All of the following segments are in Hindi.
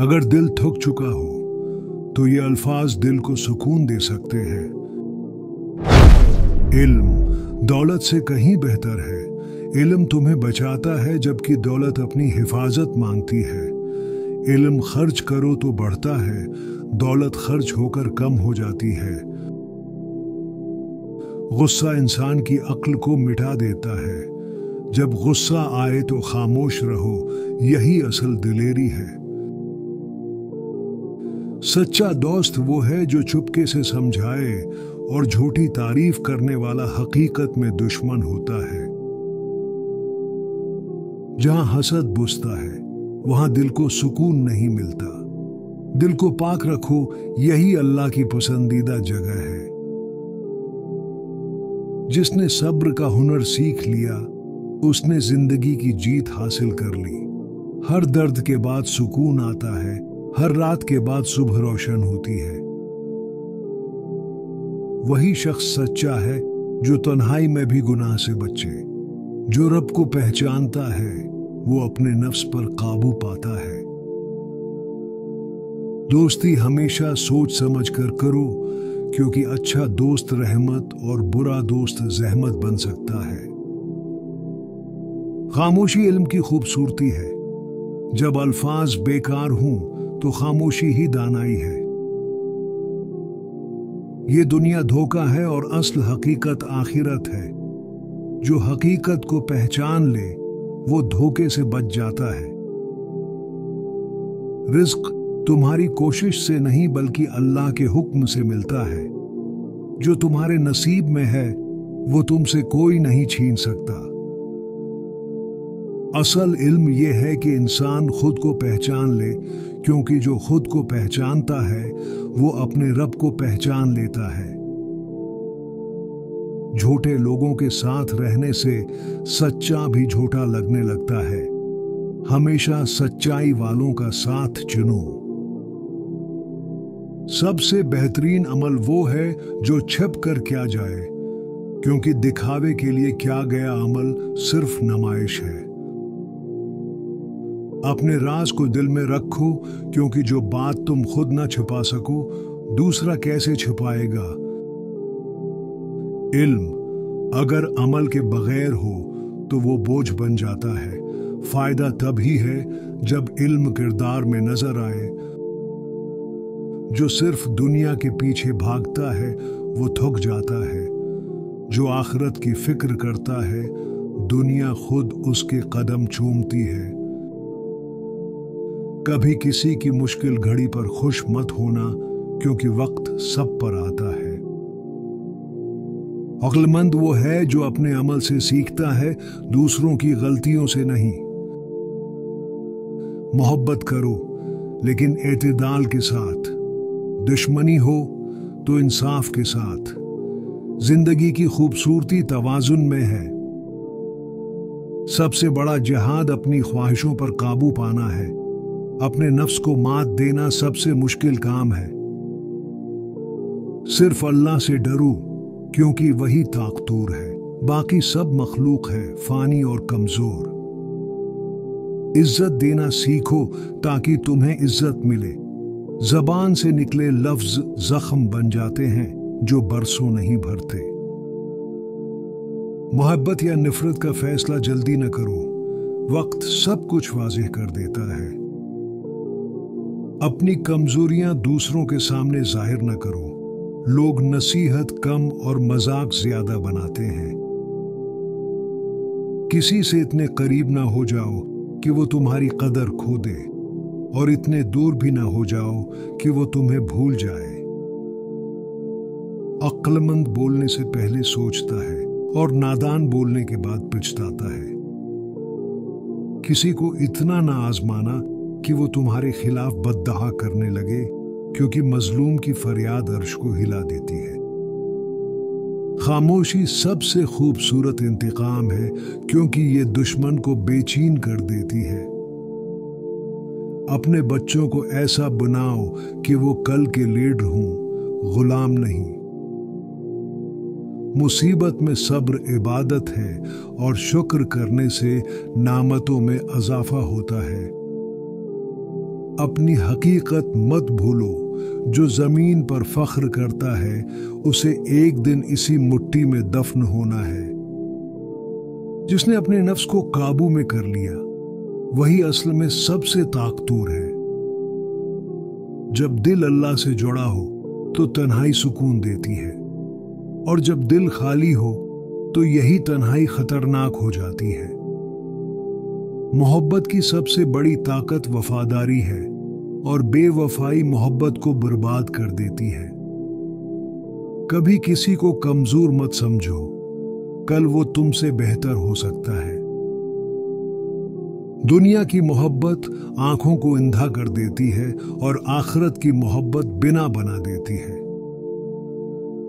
अगर दिल थक चुका हो तो ये अल्फाज दिल को सुकून दे सकते हैं। इल्म दौलत से कहीं बेहतर है। इल्म तुम्हें बचाता है जबकि दौलत अपनी हिफाजत मांगती है। इल्म खर्च करो तो बढ़ता है, दौलत खर्च होकर कम हो जाती है। गुस्सा इंसान की अक्ल को मिटा देता है। जब गुस्सा आए तो खामोश रहो, यही असल दिलेरी है। सच्चा दोस्त वो है जो चुपके से समझाए और झूठी तारीफ करने वाला हकीकत में दुश्मन होता है। जहां हसद बुसता है वहां दिल को सुकून नहीं मिलता। दिल को पाक रखो, यही अल्लाह की पसंदीदा जगह है। जिसने सब्र का हुनर सीख लिया उसने जिंदगी की जीत हासिल कर ली। हर दर्द के बाद सुकून आता है, हर रात के बाद सुबह रोशन होती है। वही शख्स सच्चा है जो तन्हाई में भी गुनाह से बचे। जो रब को पहचानता है वो अपने नफ्स पर काबू पाता है। दोस्ती हमेशा सोच समझ कर करो, क्योंकि अच्छा दोस्त रहमत और बुरा दोस्त जहमत बन सकता है। खामोशी इल्म की खूबसूरती है। जब अल्फाज बेकार हों तो खामोशी ही दानाई है। ये दुनिया धोखा है और असल हकीकत आखिरत है। जो हकीकत को पहचान ले वो धोखे से बच जाता है। रिज्क तुम्हारी कोशिश से नहीं बल्कि अल्लाह के हुक्म से मिलता है। जो तुम्हारे नसीब में है वो तुमसे कोई नहीं छीन सकता। असल इल्म यह है कि इंसान खुद को पहचान ले, क्योंकि जो खुद को पहचानता है वो अपने रब को पहचान लेता है। झूठे लोगों के साथ रहने से सच्चा भी झूठा लगने लगता है। हमेशा सच्चाई वालों का साथ चुनो। सबसे बेहतरीन अमल वो है जो छिप कर किया जाए, क्योंकि दिखावे के लिए किया गया अमल सिर्फ नुमाइश है। अपने राज को दिल में रखो, क्योंकि जो बात तुम खुद ना छुपा सको दूसरा कैसे छुपाएगा। इल्म अगर अमल के बगैर हो तो वो बोझ बन जाता है। फायदा तभी है जब इल्म किरदार में नजर आए। जो सिर्फ दुनिया के पीछे भागता है वो थक जाता है। जो आखिरत की फिक्र करता है दुनिया खुद उसके कदम चूमती है। कभी किसी की मुश्किल घड़ी पर खुश मत होना, क्योंकि वक्त सब पर आता है। अक्लमंद वो है जो अपने अमल से सीखता है, दूसरों की गलतियों से नहीं। मोहब्बत करो लेकिन एतदाल के साथ। दुश्मनी हो तो इंसाफ के साथ। जिंदगी की खूबसूरती तवाजुन में है। सबसे बड़ा जिहाद अपनी ख्वाहिशों पर काबू पाना है। अपने नफ्स को मात देना सबसे मुश्किल काम है। सिर्फ अल्लाह से डरो, क्योंकि वही ताकतूर है। बाकी सब मखलूक है, फानी और कमजोर। इज्जत देना सीखो ताकि तुम्हें इज्जत मिले। जबान से निकले लफ्ज जख्म बन जाते हैं जो बरसों नहीं भरते। मोहब्बत या नफरत का फैसला जल्दी न करो, वक्त सब कुछ वाज़ेह कर देता है। अपनी कमजोरियां दूसरों के सामने जाहिर न करो। लोग नसीहत कम और मजाक ज्यादा बनाते हैं। किसी से इतने करीब ना हो जाओ कि वो तुम्हारी कदर खो दे, और इतने दूर भी ना हो जाओ कि वो तुम्हें भूल जाए। अक्लमंद बोलने से पहले सोचता है और नादान बोलने के बाद पछताता है। किसी को इतना ना आजमाना कि वो तुम्हारे खिलाफ बद्दहा करने लगे, क्योंकि मजलूम की फरियाद अर्श को हिला देती है। खामोशी सबसे खूबसूरत इंतकाम है, क्योंकि ये दुश्मन को बेचैन कर देती है। अपने बच्चों को ऐसा बनाओ कि वो कल के लीडर हों, गुलाम नहीं। मुसीबत में सब्र इबादत है और शुक्र करने से नामतों में अजाफा होता है। अपनी हकीकत मत भूलो। जो जमीन पर फख्र करता है उसे एक दिन इसी मिट्टी में दफन होना है। जिसने अपने नफ्स को काबू में कर लिया वही असल में सबसे ताकतवर है। जब दिल अल्लाह से जुड़ा हो तो तन्हाई सुकून देती है, और जब दिल खाली हो तो यही तन्हाई खतरनाक हो जाती है। मोहब्बत की सबसे बड़ी ताकत वफादारी है, और बेवफाई मोहब्बत को बर्बाद कर देती है। कभी किसी को कमजोर मत समझो, कल वो तुमसे बेहतर हो सकता है। दुनिया की मोहब्बत आंखों को अंधा कर देती है और आखिरत की मोहब्बत बिना बना देती है।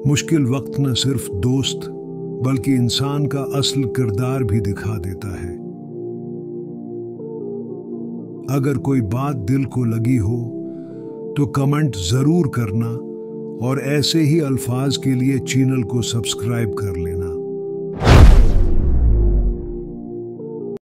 मुश्किल वक्त न सिर्फ दोस्त बल्कि इंसान का असल किरदार भी दिखा देता है। अगर कोई बात दिल को लगी हो तो कमेंट जरूर करना, और ऐसे ही अल्फाज के लिए चैनल को सब्सक्राइब कर लेना।